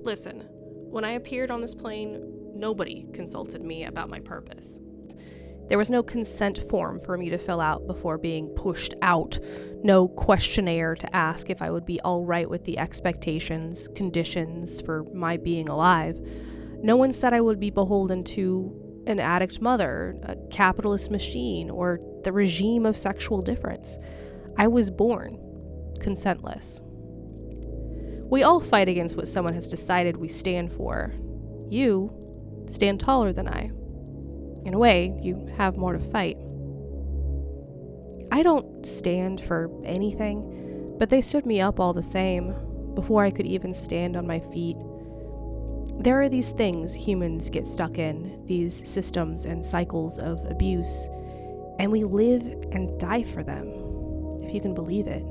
Listen, when I appeared on this plane, nobody consulted me about my purpose. There was no consent form for me to fill out before being pushed out, no questionnaire to ask if I would be all right with the expectations, conditions for my being alive. No one said I would be beholden to an addict mother, a capitalist machine, or the regime of sexual difference. I was born consentless. We all fight against what someone has decided we stand for. You stand taller than I. In a way, you have more to fight. I don't stand for anything, but they stood me up all the same, before I could even stand on my feet. There are these things humans get stuck in, these systems and cycles of abuse, and we live and die for them, if you can believe it.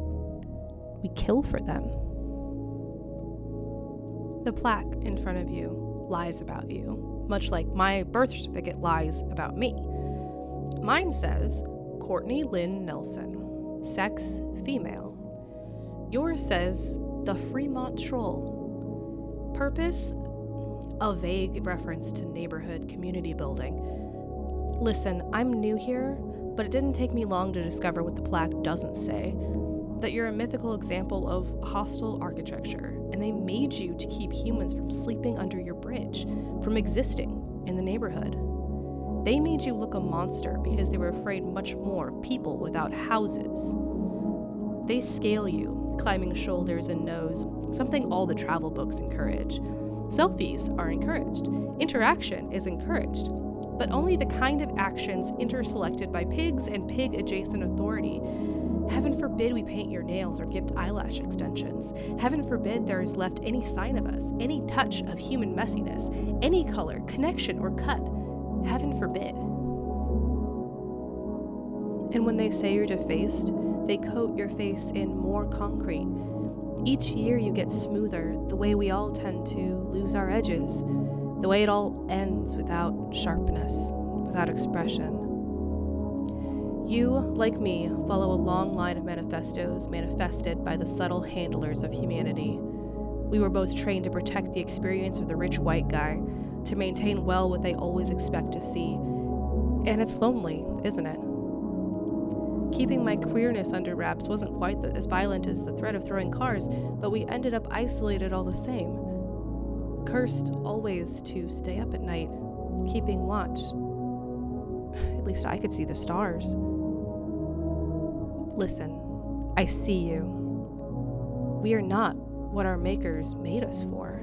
We kill for them. The plaque in front of you lies about you, much like my birth certificate lies about me. Mine says Courtney Lynn Nelson, sex female. Yours says the Fremont Troll. Purpose, a vague reference to neighborhood community building. Listen, I'm new here, but it didn't take me long to discover what the plaque doesn't say. That you're a mythical example of hostile architecture, and they made you to keep humans from sleeping under your bridge, from existing in the neighborhood. They made you look a monster because they were afraid much more of people without houses. They scale you, climbing shoulders and nose, something all the travel books encourage. Selfies are encouraged. Interaction is encouraged, but only the kind of actions interselected by pigs and pig-adjacent authority. Heaven forbid we paint your nails or gift eyelash extensions. Heaven forbid there is left any sign of us, any touch of human messiness, any color, connection, or cut. Heaven forbid. And when they say you're defaced, they coat your face in more concrete. Each year you get smoother, the way we all tend to lose our edges, the way it all ends without sharpness, without expression. You, like me, follow a long line of manifestos manifested by the subtle handlers of humanity. We were both trained to protect the experience of the rich white guy, to maintain well what they always expect to see. And it's lonely, isn't it? Keeping my queerness under wraps wasn't quite as violent as the threat of throwing cars, but we ended up isolated all the same. Cursed always to stay up at night, keeping watch. At least I could see the stars. Listen, I see you. We are not what our makers made us for.